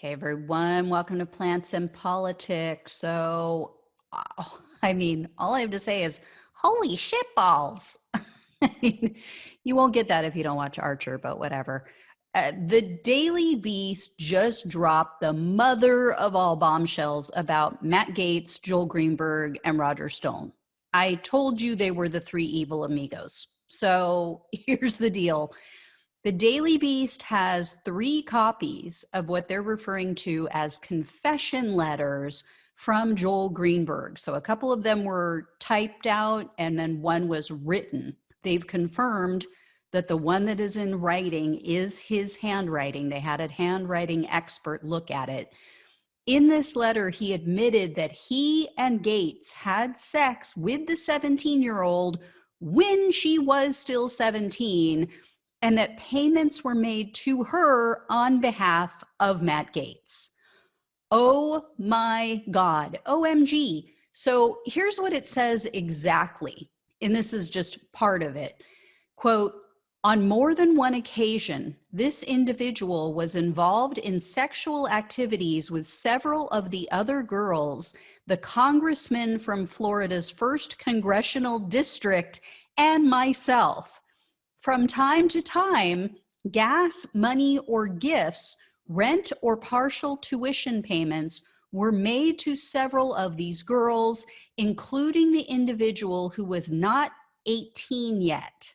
Hey everyone, welcome to Plants and Politics. So, all I have to say is, holy shitballs. I mean, you won't get that if you don't watch Archer, but whatever. The Daily Beast just dropped the mother of all bombshells about Matt Gaetz, Joel Greenberg, and Roger Stone. I told you they were the three evil amigos. So here's the deal. The Daily Beast has 3 copies of what they're referring to as confession letters from Joel Greenberg. So a couple of them were typed out and then one was written. They've confirmed that the one that is in writing is his handwriting. They had a handwriting expert look at it. In this letter, he admitted that he and Gaetz had sex with the 17-year-old when she was still 17, and that payments were made to her on behalf of Matt Gaetz. Oh my God, OMG. So here's what it says exactly, and this is just part of it. Quote, on more than one occasion, this individual was involved in sexual activities with several of the other girls, the congressman from Florida's 1st Congressional District, and myself. From time to time, gas, money, or gifts, rent or partial tuition payments were made to several of these girls, including the individual who was not 18 yet.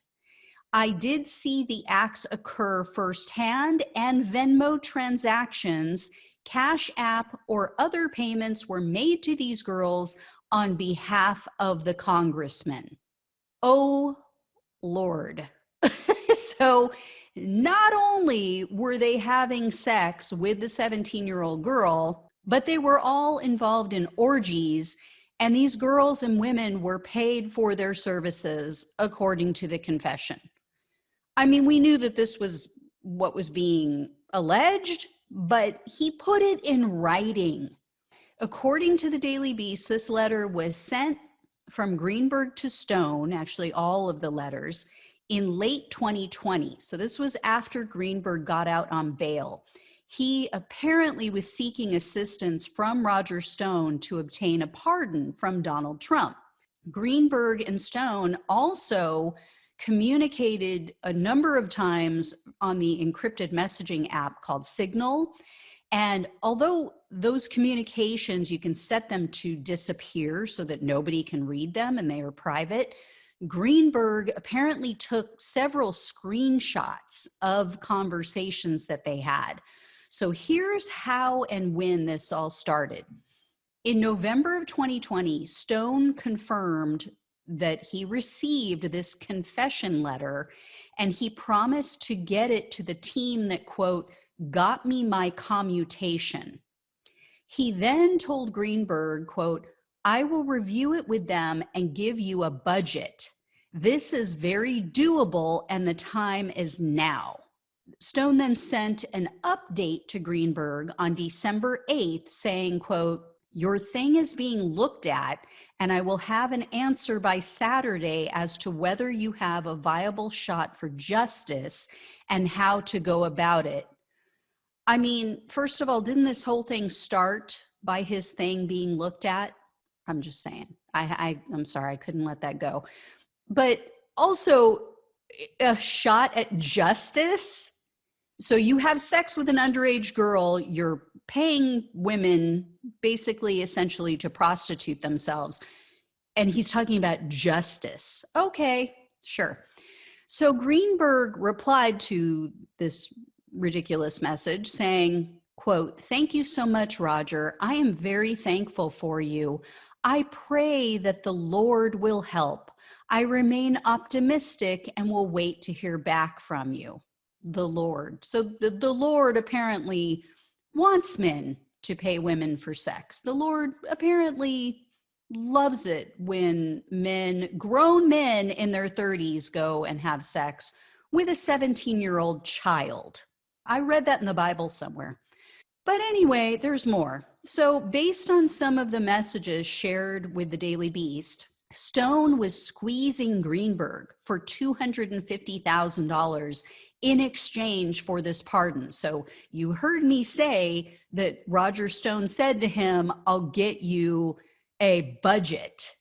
I did see the acts occur firsthand, and Venmo transactions, Cash App, or other payments were made to these girls on behalf of the congressman. Oh, Lord. So not only were they having sex with the 17-year-old girl, but they were all involved in orgies, and these girls and women were paid for their services according to the confession. I mean, we knew that this was what was being alleged, but he put it in writing. According to the Daily Beast, this letter was sent from Greenberg to Stone, actually all of the letters, in late 2020. So this was after Greenberg got out on bail. He apparently was seeking assistance from Roger Stone to obtain a pardon from Donald Trump. Greenberg and Stone also communicated a number of times on the encrypted messaging app called Signal. And although those communications, you can set them to disappear so that nobody can read them and they are private, Greenberg apparently took several screenshots of conversations that they had. So here's how and when this all started. In November of 2020, Stone confirmed that he received this confession letter, and he promised to get it to the team that, quote, got me my commutation. He then told Greenberg, quote, I will review it with them and give you a budget. This is very doable, and the time is now. Stone then sent an update to Greenberg on December 8th saying, quote, your thing is being looked at, and I will have an answer by Saturday as to whether you have a viable shot for justice and how to go about it. I mean, first of all, didn't this whole thing start by his thing being looked at? I'm just saying. I'm sorry, I couldn't let that go. But also, a shot at justice? So you have sex with an underage girl, you're paying women basically essentially to prostitute themselves, and he's talking about justice. Okay, sure. So Greenberg replied to this ridiculous message saying, quote, thank you so much, Roger. I am very thankful for you. I pray that the Lord will help. I remain optimistic and will wait to hear back from you. The Lord. So the Lord apparently wants men to pay women for sex. The Lord apparently loves it when grown men in their 30s go and have sex with a 17-year-old child. I read that in the Bible somewhere. But anyway, there's more. So based on some of the messages shared with the Daily Beast, Stone was squeezing Greenberg for $250,000 in exchange for this pardon. So you heard me say that Roger Stone said to him, I'll get you a budget.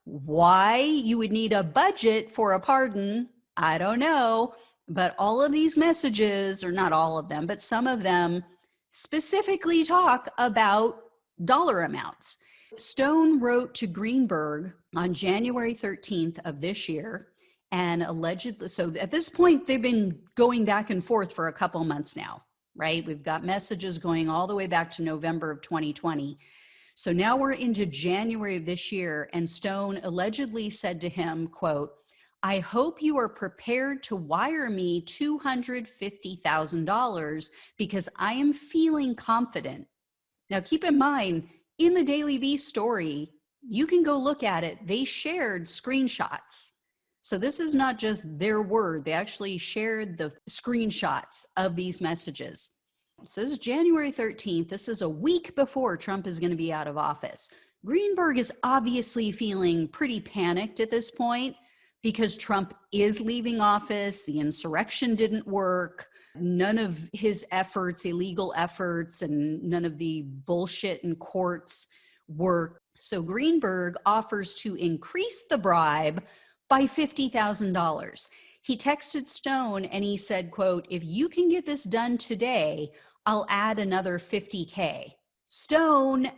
Why you would need a budget for a pardon, I don't know. But all of these messages, or not all of them, but some of them specifically talk about dollar amounts. Stone wrote to Greenberg on January 13th of this year, and allegedly, so at this point, they've been going back and forth for a couple months now, right? We've got messages going all the way back to November of 2020. So now we're into January of this year, and Stone allegedly said to him, quote, I hope you are prepared to wire me $250,000 because I am feeling confident. Now, keep in mind, in the Daily Beast story, you can go look at it. They shared screenshots. So this is not just their word. They actually shared the screenshots of these messages. So this is January 13th. This is a week before Trump is going to be out of office. Greenberg is obviously feeling pretty panicked at this point because Trump is leaving office. The insurrection didn't work. None of his efforts, illegal efforts, and none of the bullshit in courts work. So Greenberg offers to increase the bribe by $50,000. He texted Stone and he said, quote, if you can get this done today, I'll add another $50K. Stone,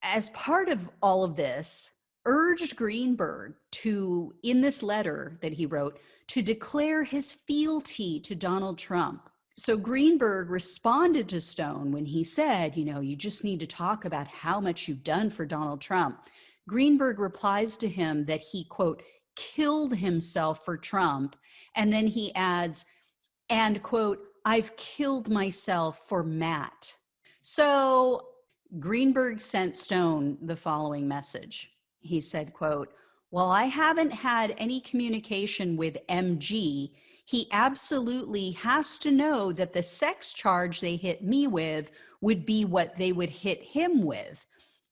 as part of all of this, urged Greenberg to, in this letter that he wrote, to declare his fealty to Donald Trump. So Greenberg responded to Stone when he said, you just need to talk about how much you've done for Donald Trump. Greenberg replies to him that he, quote, killed himself for Trump. And then he adds, and quote, I've killed myself for Matt. So Greenberg sent Stone the following message. He said, quote, while I haven't had any communication with MG, he absolutely has to know that the sex charge they hit me with would be what they would hit him with.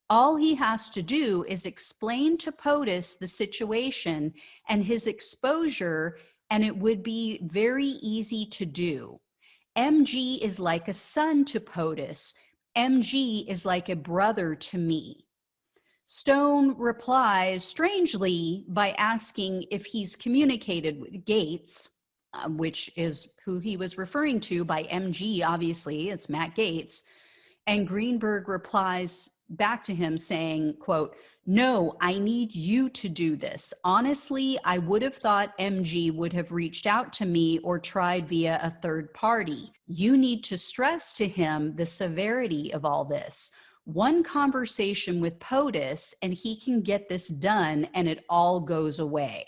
All he has to do is explain to POTUS the situation and his exposure, and it would be very easy to do. MG is like a son to POTUS. MG is like a brother to me. Stone replies strangely by asking if he's communicated with Gaetz, which is who he was referring to by MG, obviously, it's Matt Gaetz. And Greenberg replies back to him saying, quote, no, I need you to do this. Honestly, I would have thought MG would have reached out to me or tried via a third party. You need to stress to him the severity of all this. One conversation with POTUS and he can get this done and it all goes away.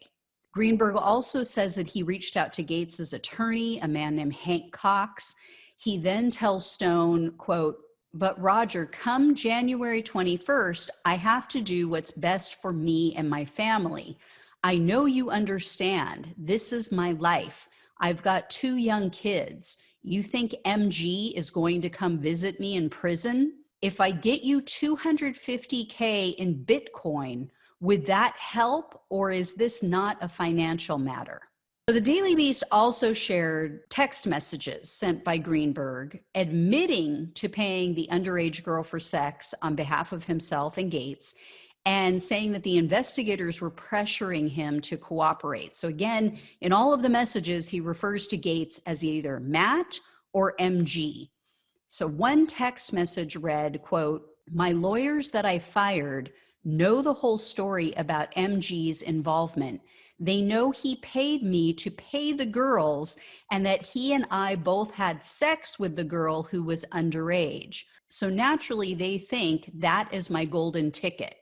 Greenberg also says that he reached out to Gaetz's attorney, a man named Hank Cox. He then tells Stone, quote, but Roger, come January 21st, I have to do what's best for me and my family. I know you understand. This is my life. I've got 2 young kids. You think MG is going to come visit me in prison? If I get you $250K in Bitcoin, would that help, or is this not a financial matter? So the Daily Beast also shared text messages sent by Greenberg admitting to paying the underage girl for sex on behalf of himself and Gaetz, and saying that the investigators were pressuring him to cooperate. So again, in all of the messages, he refers to Gaetz as either Matt or MG. So one text message read, quote, my lawyers that I fired know the whole story about MG's involvement. They know he paid me to pay the girls and that he and I both had sex with the girl who was underage. So naturally, they think that is my golden ticket.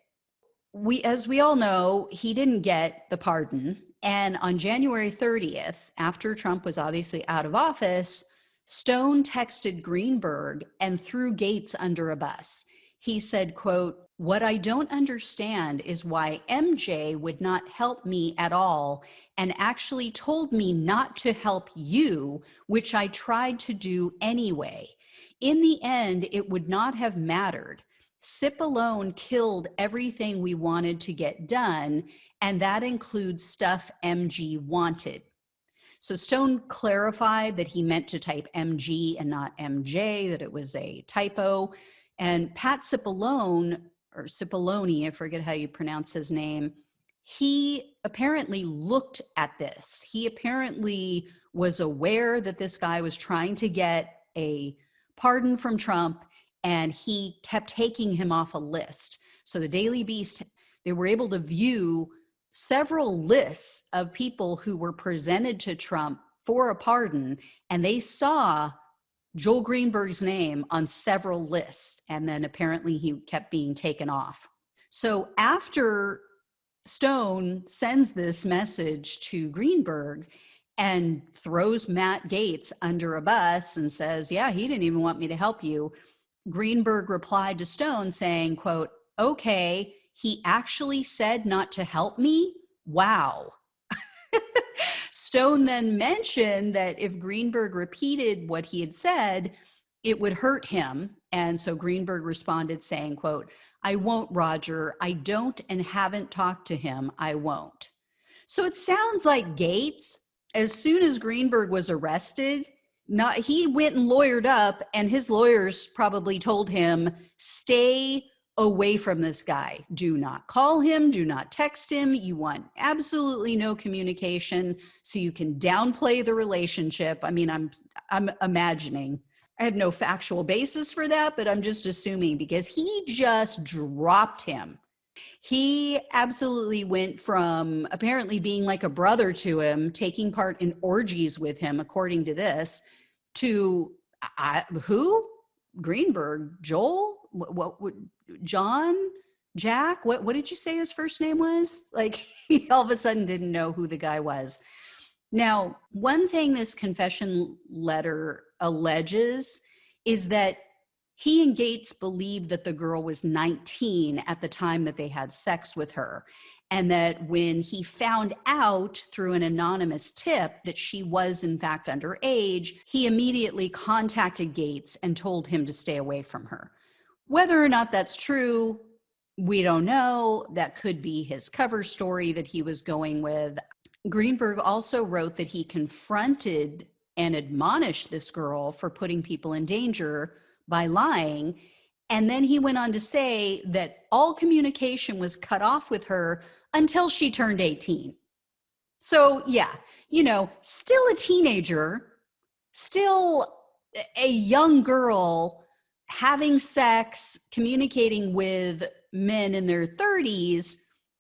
As we all know, he didn't get the pardon. And on January 30th, after Trump was obviously out of office, Stone texted Greenberg and threw Gaetz under a bus. He said, quote, what I don't understand is why MJ would not help me at all and actually told me not to help you, which I tried to do anyway. In the end, it would not have mattered. SIP alone killed everything we wanted to get done, and that includes stuff MG wanted. So Stone clarified that he meant to type MG and not MJ, that it was a typo. And Pat Cipollone, or Cipollone, I forget how you pronounce his name, he apparently looked at this. He apparently was aware that this guy was trying to get a pardon from Trump, and he kept taking him off a list. So the Daily Beast, they were able to view several lists of people who were presented to Trump for a pardon, and they saw Joel Greenberg's name on several lists, and then apparently he kept being taken off. So after Stone sends this message to Greenberg and throws Matt Gaetz under a bus and says, yeah, he didn't even want me to help you, Greenberg replied to Stone saying, quote, okay, he actually said not to help me? Wow. Stone then mentioned that if Greenberg repeated what he had said, it would hurt him. And so Greenberg responded saying, quote, I won't, Roger. I don't and haven't talked to him. I won't. So it sounds like Gaetz, as soon as Greenberg was arrested, he went and lawyered up, and his lawyers probably told him, stay away from this guy. Do not call him. Do not text him. You want absolutely no communication so you can downplay the relationship. I mean, I'm imagining. I have no factual basis for that, but I'm just assuming because he just dropped him. He absolutely went from apparently being like a brother to him, taking part in orgies with him, according to this, to who? Greenberg, Joel? What John? Jack? What did you say his first name was? Like, he all of a sudden didn't know who the guy was. Now, one thing this confession letter alleges is that he and Gaetz believed that the girl was 19 at the time that they had sex with her, and that when he found out through an anonymous tip that she was in fact underage, he immediately contacted Gaetz and told him to stay away from her. Whether or not that's true, we don't know. That could be his cover story that he was going with. Greenberg also wrote that he confronted and admonished this girl for putting people in danger by lying. And then he went on to say that all communication was cut off with her until she turned 18. So yeah, still a teenager, still a young girl having sex, communicating with men in their 30s,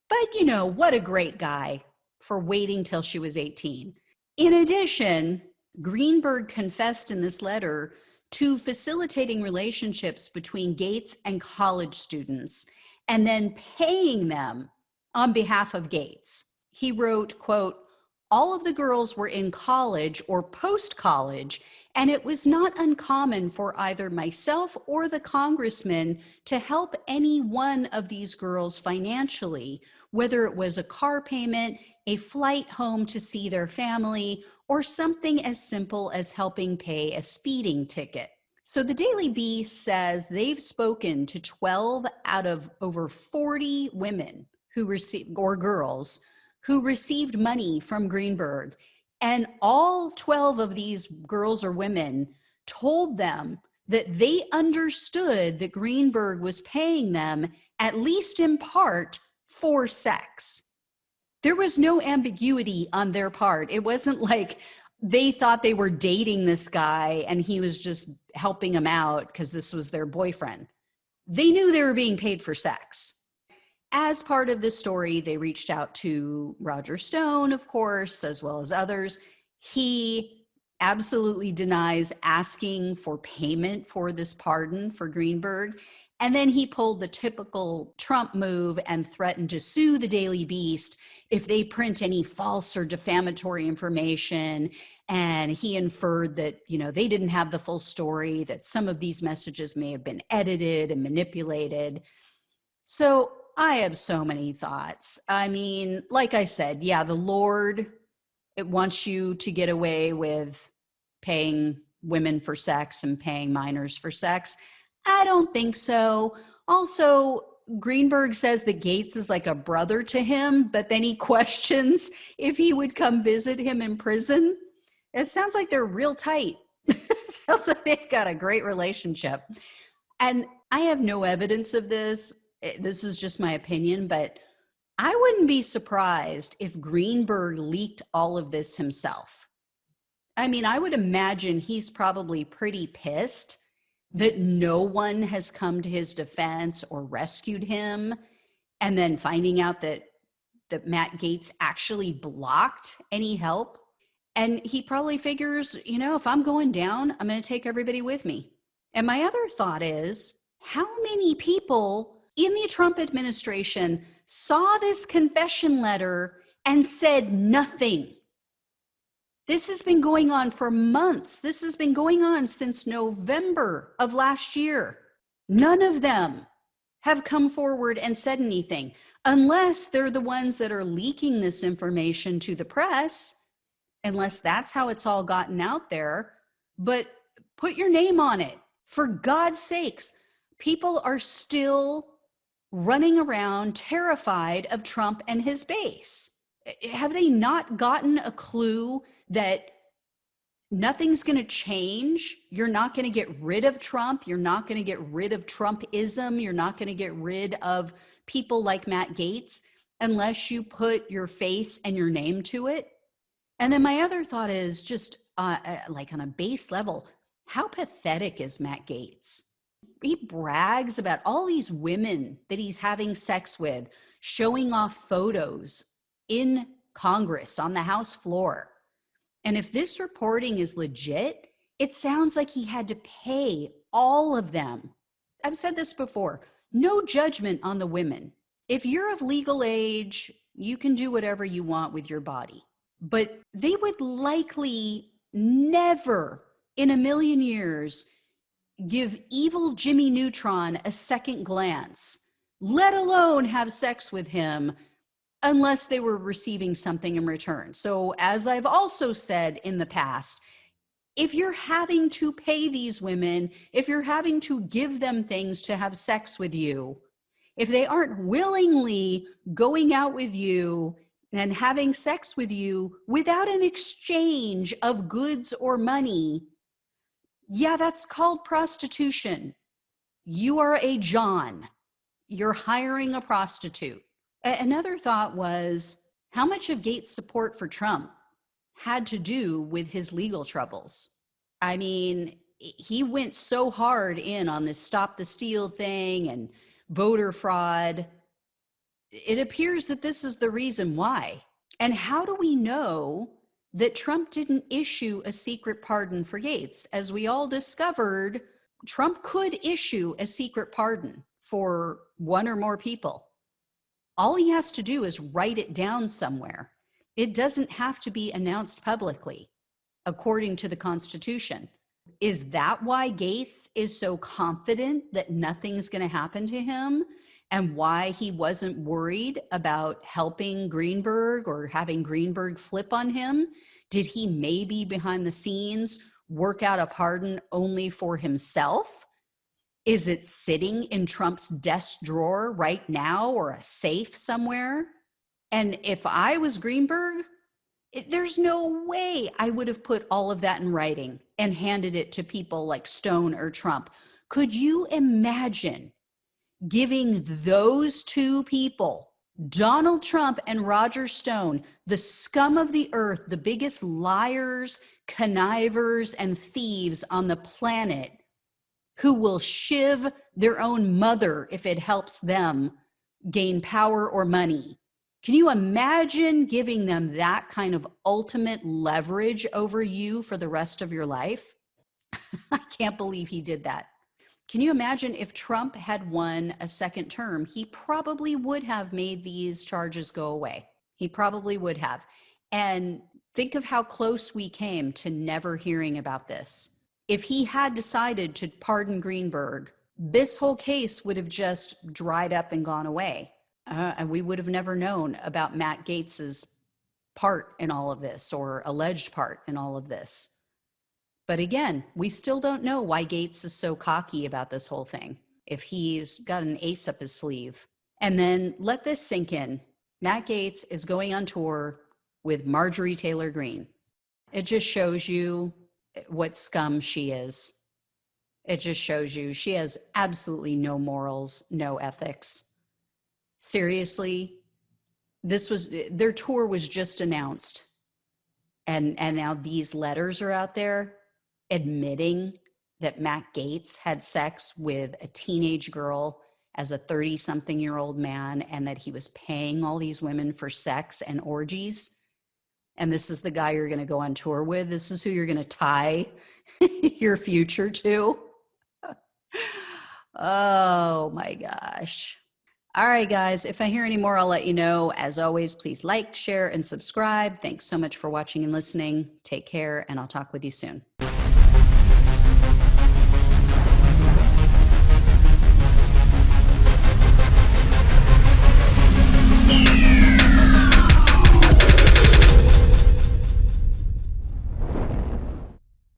but what a great guy for waiting till she was 18. In addition, Greenberg confessed in this letter to facilitating relationships between Gaetz and college students and then paying them on behalf of Gaetz. He wrote, quote, all of the girls were in college or post-college, and it was not uncommon for either myself or the congressman to help any one of these girls financially, whether it was a car payment, a flight home to see their family, or something as simple as helping pay a speeding ticket. So the Daily Beast says they've spoken to 12 out of over 40 women who received, or girls, who received money from Greenberg. And all 12 of these girls or women told them that they understood that Greenberg was paying them, at least in part, for sex. There was no ambiguity on their part. It wasn't like they thought they were dating this guy and he was just helping them out because this was their boyfriend. They knew they were being paid for sex. As part of this story, they reached out to Roger Stone, of course, as well as others. He absolutely denies asking for payment for this pardon for Greenberg. And then he pulled the typical Trump move and threatened to sue the Daily Beast if they print any false or defamatory information. And he inferred that, they didn't have the full story, that some of these messages may have been edited and manipulated. So I have so many thoughts. I mean, like I said, yeah, the Lord, it wants you to get away with paying women for sex and paying minors for sex. I don't think so. Also, Greenberg says that Gaetz is like a brother to him, but then he questions if he would come visit him in prison. It sounds like they're real tight. Sounds like they've got a great relationship. And I have no evidence of this. This is just my opinion, but I wouldn't be surprised if Greenberg leaked all of this himself. I mean, I would imagine he's probably pretty pissed that no one has come to his defense or rescued him. And then finding out that Matt Gaetz actually blocked any help. And he probably figures, if I'm going down, I'm going to take everybody with me. And my other thought is, how many people in the Trump administration saw this confession letter and said nothing? This has been going on for months. This has been going on since November of last year. None of them have come forward and said anything, unless they're the ones that are leaking this information to the press, unless that's how it's all gotten out there. But put your name on it. For God's sakes, people are still running around terrified of Trump and his base. Have they not gotten a clue that nothing's going to change? You're not going to get rid of Trump. You're not going to get rid of Trumpism. You're not going to get rid of people like Matt Gaetz unless you put your face and your name to it. And then my other thought is just like on a base level, how pathetic is Matt Gaetz? He brags about all these women that he's having sex with, showing off photos in Congress on the House floor. And if this reporting is legit, it sounds like he had to pay all of them. I've said this before, no judgment on the women. If you're of legal age, you can do whatever you want with your body. But they would likely never in a million years give evil Jimmy Neutron a second glance, let alone have sex with him, unless they were receiving something in return. So as I've also said in the past, if you're having to pay these women, if you're having to give them things to have sex with you, if they aren't willingly going out with you and having sex with you without an exchange of goods or money, yeah, that's called prostitution. You are a John. You're hiring a prostitute. Another thought was, how much of Gaetz' support for Trump had to do with his legal troubles? I mean, he went so hard in on this Stop the Steal thing and voter fraud. It appears that this is the reason why. And how do we know that Trump didn't issue a secret pardon for Gaetz? As we all discovered, Trump could issue a secret pardon for one or more people. All he has to do is write it down somewhere. It doesn't have to be announced publicly, according to the Constitution. Is that why Gaetz is so confident that nothing's going to happen to him? And why he wasn't worried about helping Greenberg or having Greenberg flip on him? Did he maybe behind the scenes work out a pardon only for himself? Is it sitting in Trump's desk drawer right now or a safe somewhere? And if I was Greenberg, there's no way I would have put all of that in writing and handed it to people like Stone or Trump. Could you imagine giving those two people, Donald Trump and Roger Stone, the scum of the earth, the biggest liars, connivers, and thieves on the planet, who will shiv their own mother if it helps them gain power or money? Can you imagine giving them that kind of ultimate leverage over you for the rest of your life? I can't believe he did that. Can you imagine if Trump had won a second term, he probably would have made these charges go away. He probably would have. And think of how close we came to never hearing about this. If he had decided to pardon Greenberg, this whole case would have just dried up and gone away. And we would have never known about Matt Gaetz's part in all of this, or alleged part in all of this. But again, we still don't know why Gaetz is so cocky about this whole thing, if he's got an ace up his sleeve. And then let this sink in. Matt Gaetz is going on tour with Marjorie Taylor Greene. it just shows you what scum she is. It just shows you she has absolutely no morals, no ethics. Seriously, their tour was just announced, and now these letters are out there admitting that Matt Gaetz had sex with a teenage girl as a 30-something-year-old man, and that he was paying all these women for sex and orgies. And this is the guy you're going to go on tour with. This is who you're going to tie your future to. Oh my gosh. All right, guys. If I hear any more, I'll let you know. As always, please like, share, and subscribe. Thanks so much for watching and listening. Take care, and I'll talk with you soon.